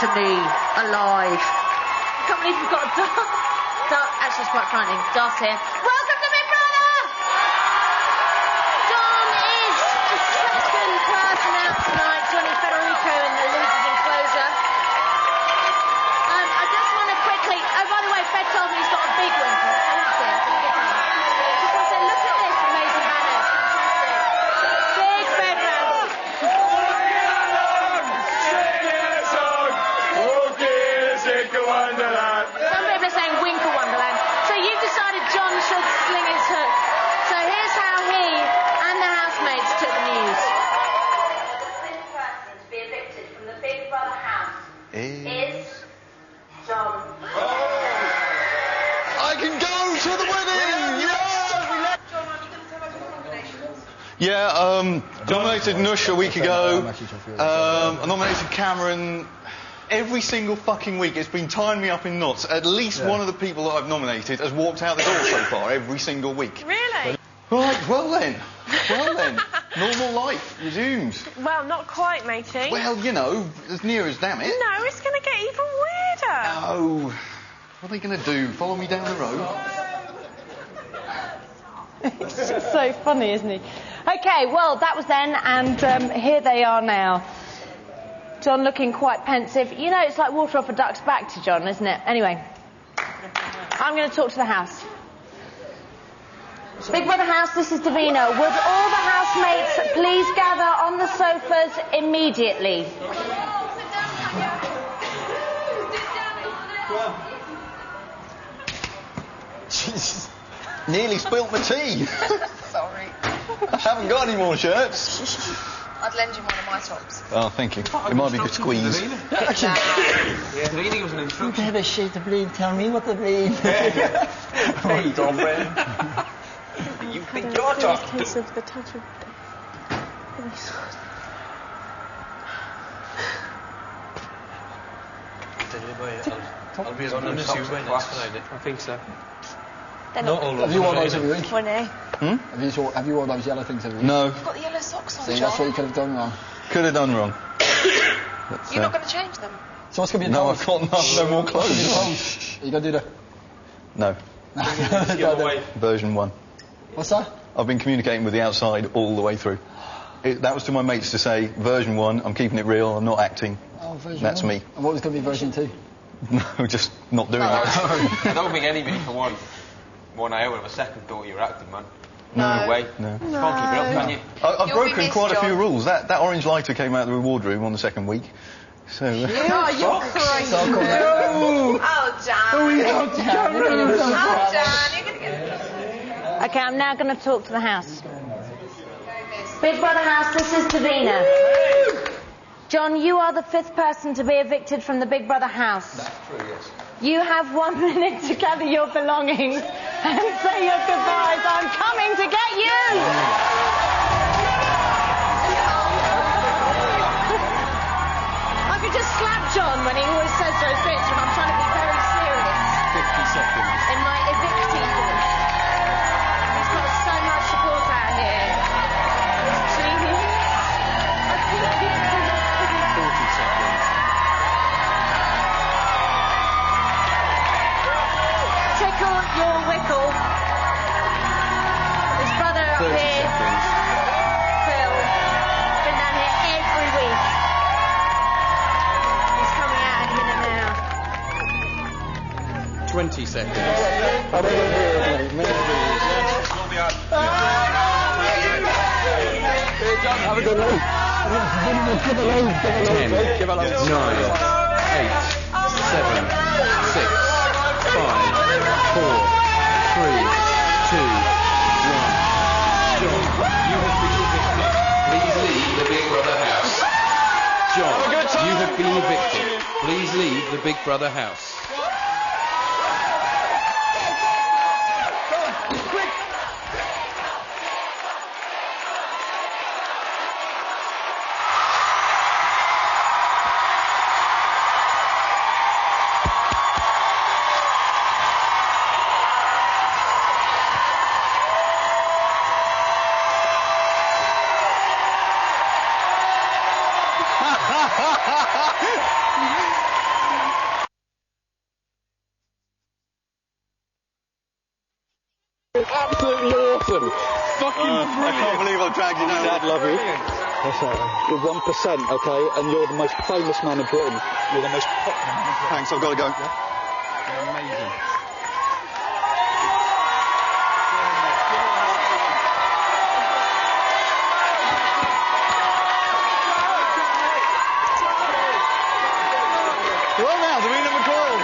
to me alive. I can't believe we've got a actually, it's quite frightening. Darth here. Welcome to Big Brother! John is the second person out tonight, joining Federico in the losers enclosure. I just want to quickly... Oh, by the way, Fed told me he's got a big wrinkle. I didn't see it. Just want to say, look at this amazing banners. Big Fed round. Some people are saying Winkle Wonderland. So you've decided John should sling his hook. So here's how he and the housemates took the news. The fifth person to be evicted from the Big Brother house is John. I can go to the wedding! Yes! John, are you going to tell us your nominations? Yeah, nominated Nush a week ago. I nominated Cameron. Every single fucking week, it's been tying me up in knots. At least one of the people that I've nominated has walked out the door so far, every single week. Really? Right, well then. Normal life resumes. Well, not quite, matey. Well, you know, as near as damn it. No, it's going to get even weirder. Oh, what are they going to do? Follow me down the road? It's just so funny, isn't he? OK, well, that was then, and here they are now. John looking quite pensive. You know, it's like water off a duck's back to John, isn't it? Anyway, I'm going to talk to the house. Big Brother house, this is Davina. Would all the housemates please gather on the sofas immediately? Jesus. Nearly spilt my tea. Sorry. I haven't got any more shirts. I'd lend you one of my tops. Oh, thank you. It might be a good squeeze. Davina was an instruction. Have a shit to bleed. Tell me what to bleed. Hey, girlfriend. You think you're talking to? Of the touch of I'll be as honest as you went tonight. I think so. Not all of Have you worn those every week? Hmm? Have you worn those yellow things every week? No. You've got the yellow socks on, See, John. that's what you could have done wrong. Could have done wrong. You're not going to change them? So what's going to be No, your I've got no more clothes. Are you going to do the... No. Version 1. What's that? I've been communicating with the outside all the way through. That was to my mates to say, version 1, I'm keeping it real, I'm not acting. Oh, version That's 1. me. And what was going to be version 2? No, just not doing it. I don't think anybody for one hour of a second thought you were acting, man. No way. No. You can't keep it up, can you? I've You'll be broken missed, quite a few John. rules. That orange lighter came out of the reward room on the second week. So... Oh, you're crazy. So cool. Oh, Jan. Oh, Jan, you're going to get it. OK, I'm now going to talk to the house. Big Brother house, this is Davina. John, you are the fifth person to be evicted from the Big Brother house. That's true, yes. You have 1 minute to gather your belongings and say your goodbyes. I'm coming to get you! I could just slap John when he always says those bits when I'm trying to be very serious. 50 seconds. In my evicting voice. He's got so much support out here. Genius. 40 seconds. Tickle your wickle. His brother up 30 here, seconds. Phil, been down here every week. He's coming out in a minute now. 20 seconds. Have a good look. 10, 9, 8, 7, 6, 5, 4, 3, 2, 1. John, you have been evicted. Please leave the Big Brother house. John, you have been evicted. Please leave the Big Brother house. I can't believe I've dragged you down. Dad, love you. That's right. You're 1%, okay, and you're the most famous man in Britain. You're the most popular man in Britain. Thanks, I've got to go. You're amazing. Well now, Davina McCall.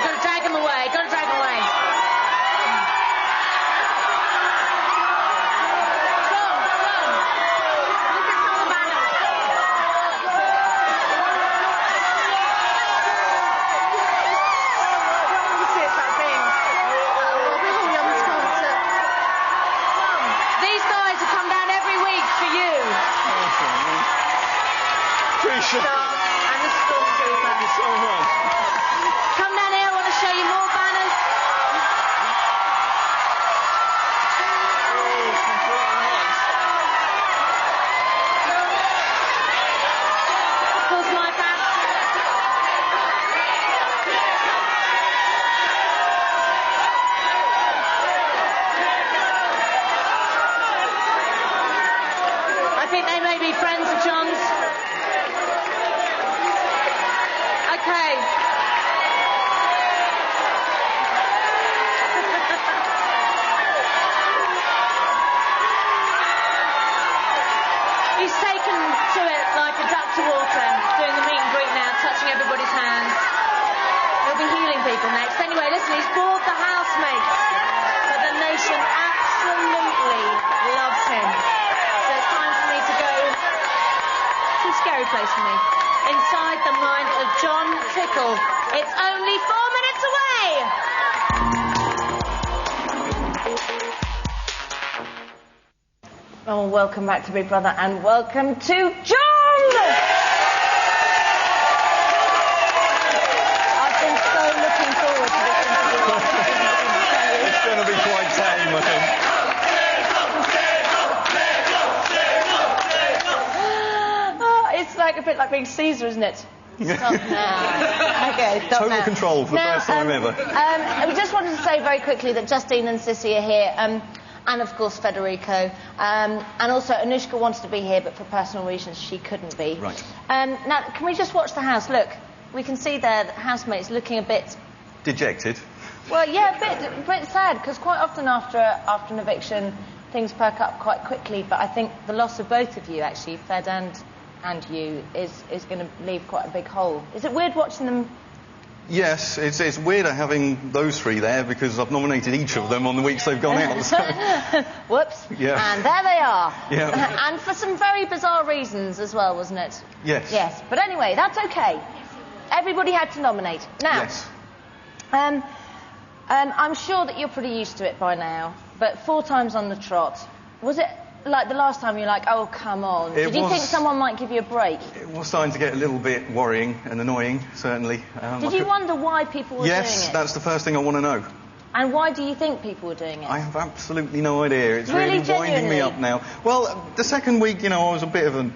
Gotta drag him away, gotta drag him away. John, look at some of the banners. These guys have come down every week for you. Appreciate it. And the stormtrooper. Thank you so much. Come down here, I want to show you more banners. Of course, my fan. I think they may be friends of John's. Okay. He's taken to it like a duck to water, doing the meet and greet now, touching everybody's hands. He'll be healing people next. Anyway, listen, he's bored the housemates, but the nation absolutely loves him. So it's time for me to go to a scary place for me. Inside the mind of John Tickle. It's only 4 minutes away! Oh, welcome back to Big Brother and welcome to John! I've been so looking forward to this interview. It's going to be quite tame, I think. Oh, it's like a bit like being Caesar, isn't it? Stop now. Okay, stop Total now. control for the first time ever. We just wanted to say very quickly that Justine and Sissy are here, and of course Federico, and also Anushka wanted to be here, but for personal reasons she couldn't be. Right. Now, can we just watch the house? Look, we can see their housemates looking a bit. Dejected. Well, yeah, a bit sad, because quite often after an eviction, things perk up quite quickly. But I think the loss of both of you, actually, Fed and you, is going to leave quite a big hole. Is it weird watching them? Yes, it's weirder having those three there because I've nominated each of them on the weeks they've gone out. So. Whoops. Yeah. And there they are. Yeah. And for some very bizarre reasons as well, wasn't it? Yes. Yes. But anyway, that's okay. Everybody had to nominate. Now, Yes. I'm sure that you're pretty used to it by now, but 4 times on the trot, was it like the last time you're like, oh, come on? Did you think someone might give you a break? It was starting to get a little bit worrying and annoying, certainly. Did you wonder why people were doing it? Yes, that's the first thing I want to know. And why do you think people were doing it? I have absolutely no idea. It's Really, really winding me genuinely? up now. Well, the second week, I was a bit of a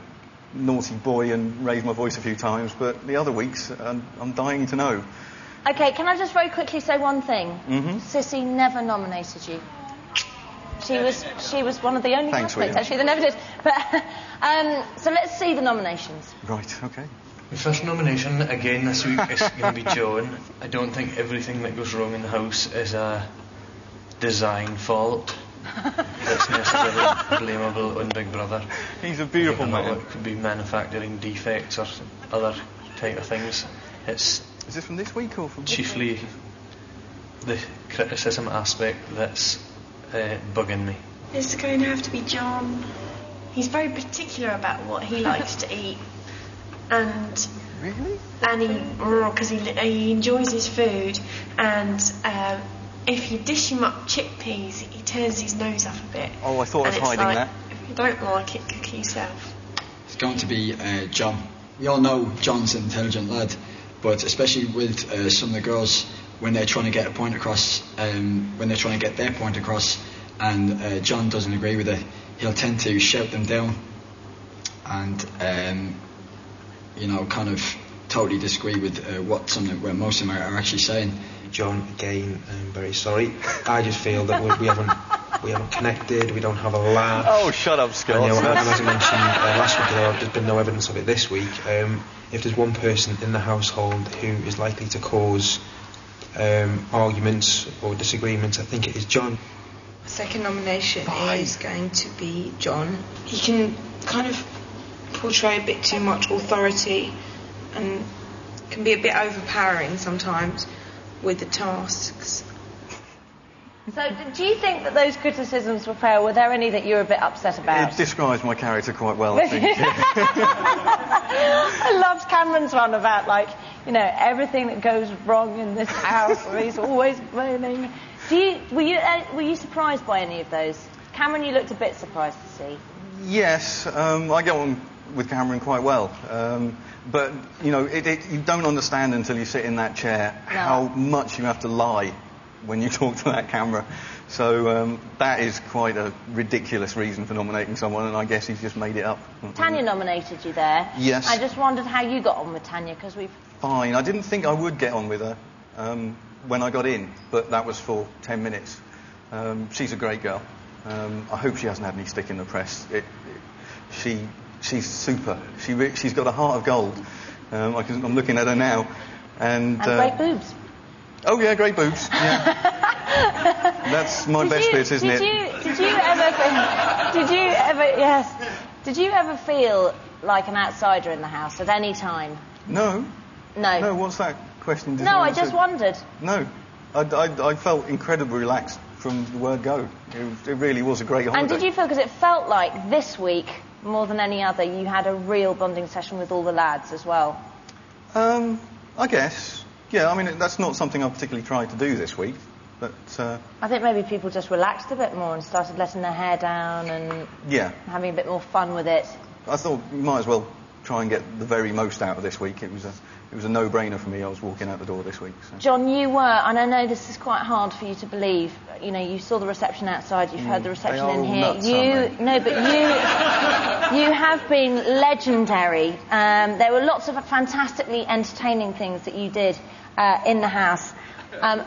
naughty boy and raised my voice a few times, but the other weeks, I'm dying to know. Okay, can I just very quickly say one thing? Mm-hmm. Sissy never nominated you. She was one of the only Thanks, housemates, William. actually, that never did. But, so let's see the nominations. Right, okay. The first nomination, again, this week is going to be John. I don't think everything that goes wrong in the house is a design fault that's necessarily blameable on Big Brother. He's a beautiful man. It could be manufacturing defects or other type of things. It's Is this from this week or from... chiefly the criticism aspect that's bugging me. It's going to have to be John. He's very particular about what he likes to eat, and Really? because he enjoys his food, and if you dish him up chickpeas, he turns his nose up a bit. Oh, I thought I was And it's hiding like, that. If you don't like it, cook it yourself. It's going to be John. We all know John's an intelligent lad, but especially with some of the girls when they're trying to get a point across, when they're trying to get their point across, and John doesn't agree with it, he'll tend to shout them down, and kind of totally disagree with what most of them are actually saying. John, again, I'm very sorry. I just feel that we haven't connected, we don't have a laugh. Oh, shut up, Scott. And, as I mentioned last week, there's been no evidence of it this week. If there's one person in the household who is likely to cause arguments or disagreements, I think it is John. Second nomination is going to be John. He can kind of portray a bit too much authority and can be a bit overpowering sometimes with the tasks. So, do you think that those criticisms were fair? Were there any that you were a bit upset about? It describes my character quite well, I think. I loved Cameron's one about, everything that goes wrong in this house, and he's always blaming. Were you surprised by any of those? Cameron, you looked a bit surprised to see. Yes, I get on with Cameron quite well. But, you don't understand until you sit in that chair how much you have to lie when you talk to that camera. So that is quite a ridiculous reason for nominating someone, and I guess he's just made it up. Tanya nominated you there. Yes. I just wondered how you got on with Tanya, because we've... Fine. I didn't think I would get on with her when I got in, but that was for 10 minutes. She's a great girl. I hope she hasn't had any stick in the press. She's super. She's got a heart of gold. I'm looking at her now. And great boobs. Oh yeah, great boobs. Yeah. That's my best bit, isn't it? Did you ever feel like an outsider in the house at any time? No. No. No, what's that question? No, I just wondered. No. I felt incredibly relaxed from the word go. It really was a great holiday. And did you feel, because it felt like this week, more than any other, you had a real bonding session with all the lads as well? I guess. Yeah, I mean, that's not something I particularly tried to do this week, but... I think maybe people just relaxed a bit more and started letting their hair down and having a bit more fun with it. I thought you might as well try and get the very most out of this week. It was a no-brainer for me. I was walking out the door this week. So. John, you were, and I know this is quite hard for you to believe, you saw the reception outside, you've heard the reception in here. Nuts, You have been legendary. There were lots of fantastically entertaining things that you did in the house.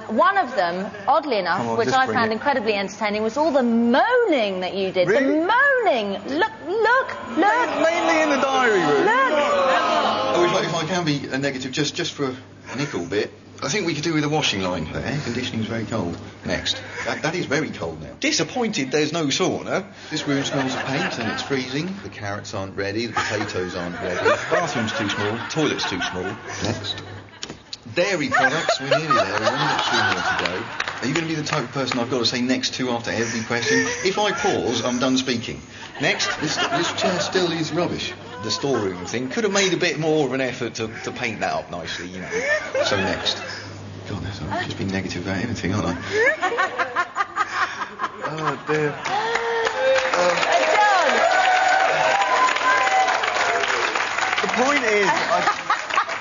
One of them, oddly enough, which I found incredibly entertaining, was all the moaning that you did. Really? The moaning! Look! Mainly in the diary room. Look! If I can be a negative, just for a nickel bit, I think we could do with a washing line. The air conditioning is very cold. Next. That is very cold now. Disappointed there's no sauna. This room smells of paint and it's freezing. The carrots aren't ready, the potatoes aren't ready. The bathroom's too small, toilet's too small. Next. Dairy products, we're nearly there. We've only got 2 more to go. Are you going to be the type of person I've got to say next to after every question? If I pause, I'm done speaking. Next. This chair still is rubbish. The storeroom thing. Could have made a bit more of an effort to paint that up nicely, So next. God, I've just been negative about everything, aren't I? Oh, dear. The point is,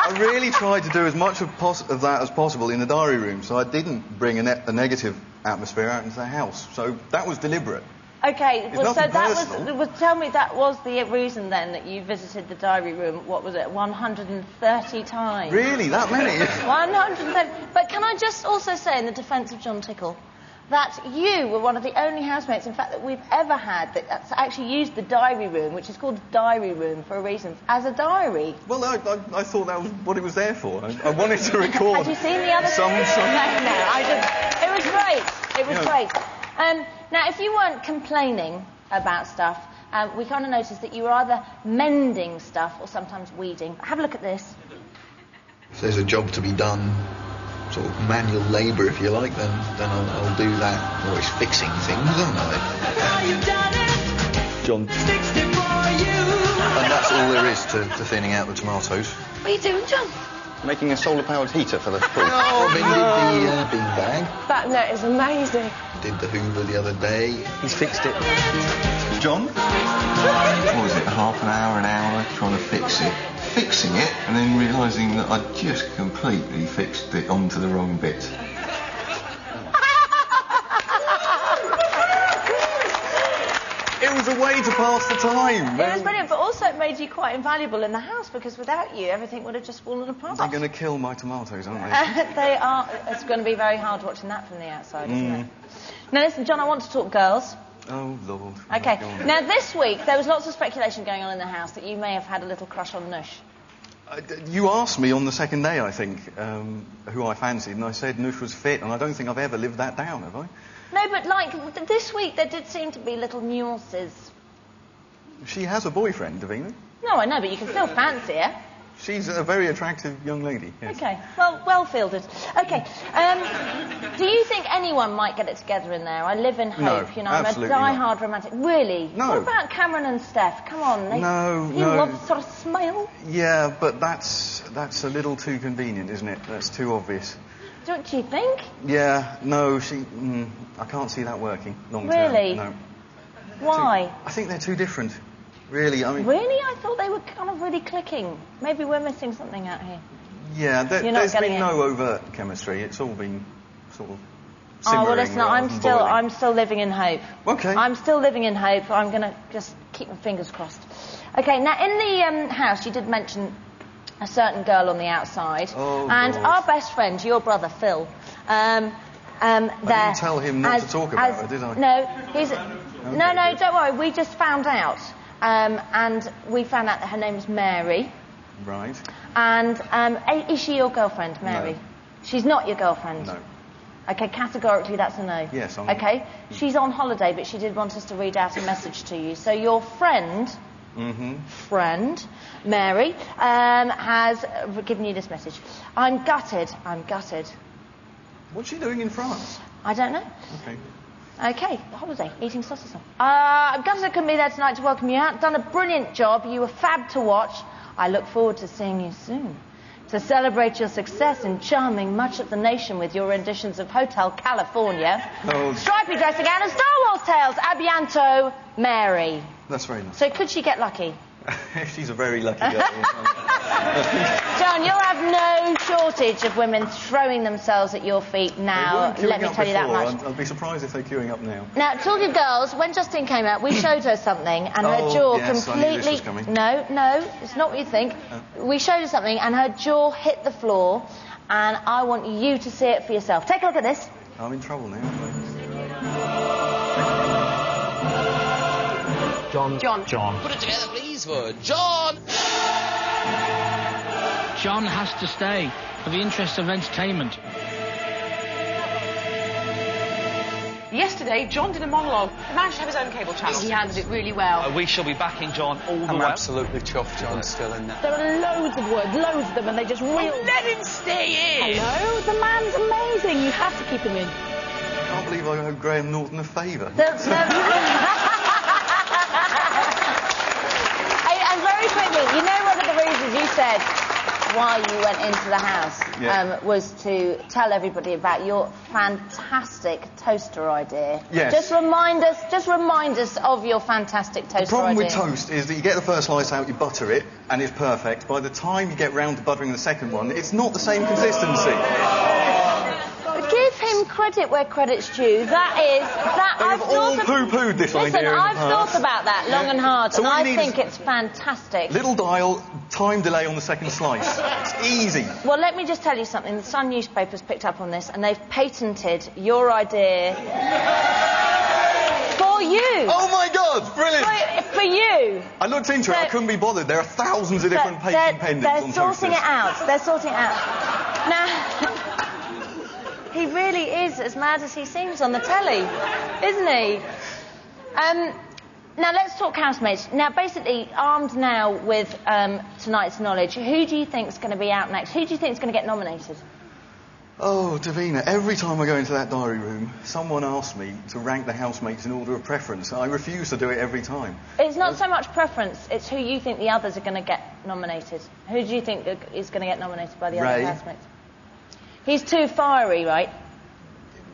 I really tried to do as much of that as possible in the diary room, so I didn't bring a negative atmosphere out into the house. So that was deliberate. Okay, so tell me, that was the reason then that you visited the diary room, 130 times? Really, that many? 130. But can I just also say, in the defence of John Tickle, that you were one of the only housemates, in fact, that we've ever had that's actually used the diary room, which is called the diary room for a reason, as a diary. Well, I thought that was what it was there for. I wanted to record. Had you seen the other some... No, it was great. It was great. Now, if you weren't complaining about stuff, we kind of noticed that you were either mending stuff or sometimes weeding. Have a look at this. If there's a job to be done, sort of manual labour, if you like, then I'll do that. Or it's fixing things, aren't I? John. And that's all there is to thinning out the tomatoes. What are you doing, John? Making a solar-powered heater for the pool. Oh, Ben did the beanbag. That net is amazing. Did the Hoover the other day. He's fixed it. John? What was it, an hour trying to fix it? fixing it and then realising that I'd just completely fixed it onto the wrong bit. It was a way to pass the time. It was brilliant, but also it made you quite invaluable in the house because without you, everything would have just fallen apart. They're going to kill my tomatoes, aren't they? They are. It's going to be very hard watching that from the outside, isn't it? Now, listen, John, I want to talk girls. Oh, Lord. Okay. Now, this week, there was lots of speculation going on in the house that you may have had a little crush on Nush. You asked me on the second day, I think, who I fancied, and I said Nush was fit, and I don't think I've ever lived that down, have I? No, but, like, this week there did seem to be little nuances. She has a boyfriend, Davina. No, I know, but you can still fancy her. She's a very attractive young lady, yes. Okay, well fielded. Okay, do you think anyone might get it together in there? I live in hope, No, you know, I'm a absolutely die-hard romantic. Really? No. What about Cameron and Steph? Come on. No. love sort of smile? Yeah, but that's a little too convenient, isn't it? That's too obvious. Don't you think? Yeah, no, I can't see that working long term. Really? No. Why? I think they're too different. Really, I mean... Really? I thought they were kind of really clicking. Maybe we're missing something out here. Yeah, You're not there's getting been it. no overt chemistry. It's all been sort of simmering. Oh, well, listen, rather than boiling. I'm still living in hope. Okay. I'm still living in hope. I'm going to just keep my fingers crossed. Okay, now, in the house, you did mention a certain girl on the outside. Oh, and God. our best friend, your brother, Phil, I didn't tell him not to talk about her, did I? No, no, don't worry. We just found out. And we found out that her name is Mary. Right. And is she your girlfriend, Mary? No. She's not your girlfriend? No. Okay, categorically that's a no. Yes, Okay, she's on holiday, but she did want us to read out a message to you. So your friend, Mary, has given you this message. I'm gutted. What's she doing in France? I don't know. Okay. Okay, holiday, eating sausage. I'm gutted I couldn't be there tonight to welcome you out. Done a brilliant job. You were fab to watch. I look forward to seeing you soon. To celebrate your success in charming much of the nation with your renditions of Hotel California, Stripy Dressing Gown and Star Wars Tales, a bientôt, Mary. That's very nice. So could she get lucky? She's a very lucky girl. John, you'll have no shortage of women throwing themselves at your feet now. Let me tell you that much. I'd be surprised if they're queuing up now. Now, talking of girls, when Justine came out, we showed her something, and her jaw completely... I knew this was coming. No, it's not what you think. We showed her something, and her jaw hit the floor, and I want you to see it for yourself. Take a look at this. I'm in trouble now. John. Put it together, please, for John. John has to stay for the interest of entertainment. Yesterday, John did a monologue. He managed to have his own cable channel. He handled it really well. We shall be backing John all the way. I'm absolutely chuffed John's still in there. There are loads of words, loads of them, and they just reel... Let him stay in! Hello? The man's amazing. You have to keep him in. I can't believe I owe Graham Norton a favour. And very quickly, you know one of the reasons you said why you went into the house was to tell everybody about your fantastic toaster idea. Yes. Just remind us of your fantastic toaster idea. The problem with toast is that you get the first slice out, you butter it, and it's perfect. By the time you get round to buttering the second one, it's not the same consistency. Give him credit where credit's due. They've all poo-pooed this idea in the I've past. thought about that long and hard, So and what I you need think it's fantastic. Little dial, time delay on the second slice. It's easy. Well, let me just tell you something. The Sun newspaper's picked up on this, and they've patented your idea for you. Oh my God, brilliant! For you. I looked into it, I couldn't be bothered. There are thousands of different patent pendants on They're sorting toasters. it out. They're sorting it out. Now, he really is as mad as he seems on the telly, isn't he? Now, let's talk housemates. Now, basically, armed now with tonight's knowledge, who do you think is going to be out next? Who do you think is going to get nominated? Oh, Davina, every time I go into that diary room, someone asks me to rank the housemates in order of preference. I refuse to do it every time. It's not so much preference, it's who you think the others are going to get nominated. Who do you think is going to get nominated by the other housemates? He's too fiery, right?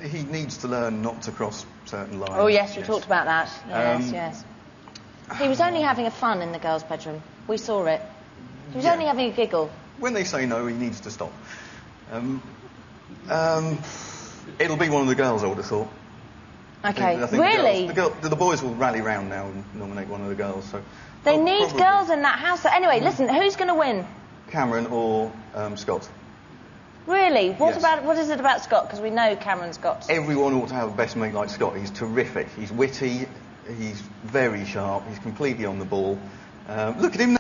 He needs to learn not to cross certain lines. Oh, yes, we talked about that. Yes. He was only having a fun in the girls' bedroom. We saw it. He was only having a giggle. When they say no, he needs to stop. It'll be one of the girls, I would have thought. Okay. I think Really? The boys will rally round now and nominate one of the girls. So They need probably girls in that house. So anyway, listen, who's going to win? Cameron or Scott. Really? What Yes. What is it about Scott? Because we know Cameron's got. Everyone ought to have a best mate like Scott. He's terrific. He's witty. He's very sharp. He's completely on the ball. Look at him now.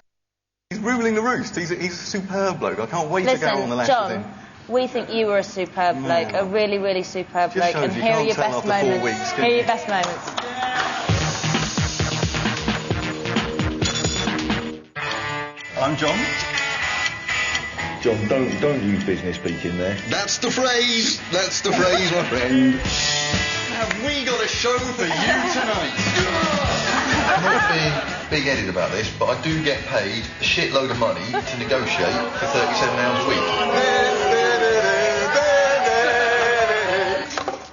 He's ruling the roost. He's a superb bloke. I can't wait to go on the lash with him. John, we think you were a superb bloke, a really, really superb bloke. shows And you here are can't your tell best after 4 moments. weeks, can Here are you? your best moments. I'm John. John, don't use business speak in there. That's the phrase. That's the phrase, my friend. Have we got a show for you tonight? I'm not being big-headed about this, but I do get paid a shitload of money to negotiate for £37 a week.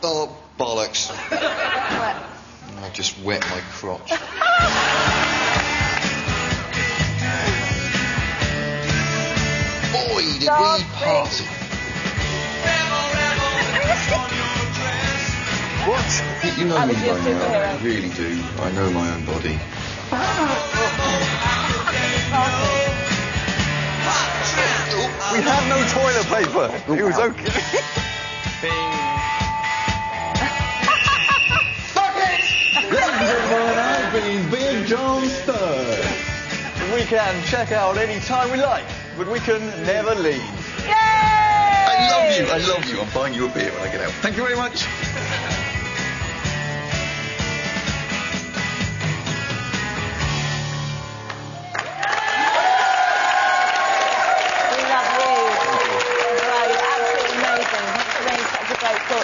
Oh, bollocks. I've just wet my crotch. Boy, did we party. What? You know me by now. You really do. I know my own body. We had no toilet paper. It was okay. Fuck it! Ladies and gentlemen, I've been Big John Stern. We can check out any time we like, but we can never leave. Yay! I love you. I'm buying you a beer when I get out. Thank you very much.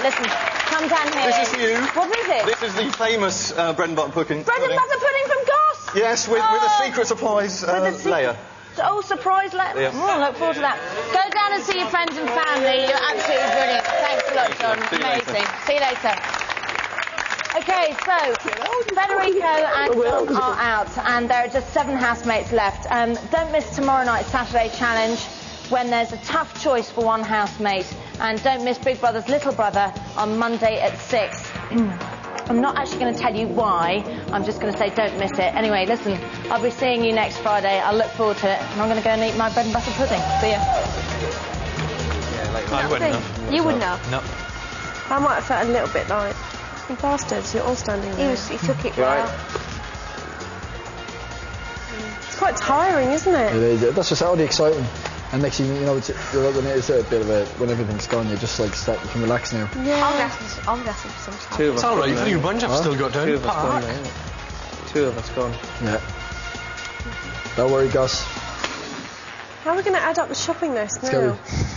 Listen, come down here. This is you. What is it? This is the famous bread and butter pudding. Bread and butter pudding from Goss? Yes, with a secret surprise layer. Oh, surprise layer. Yeah. Oh, look forward to that. Go down and see your friends and family. You're absolutely brilliant. Thanks a lot, John. Amazing. See you later. Okay, so Federico and John are out, and there are just 7 housemates left. Don't miss tomorrow night's Saturday challenge, when there's a tough choice for one housemate. And don't miss Big Brother's Little Brother on Monday at 6. I'm not actually going to tell you why. I'm just going to say don't miss it. Anyway, listen, I'll be seeing you next Friday. I look forward to it. And I'm going to go and eat my bread and butter pudding. See ya. Yeah, I wouldn't have. You wouldn't have? No. I might have felt a little bit like, you bastards, you're all standing there. He took it well. It's quite tiring, isn't it? It is. That's just already exciting. And next thing you know, it's a bit of a, when everything's gone, you just like start, you can relax now. Yeah. I'm guessing for some time. 2 of us. It's alright, for you bunch I've still got down. 2 of us gone now. 2 of us gone. Yeah. Don't worry, Gus. How are we going to add up the shopping list now? Let's go.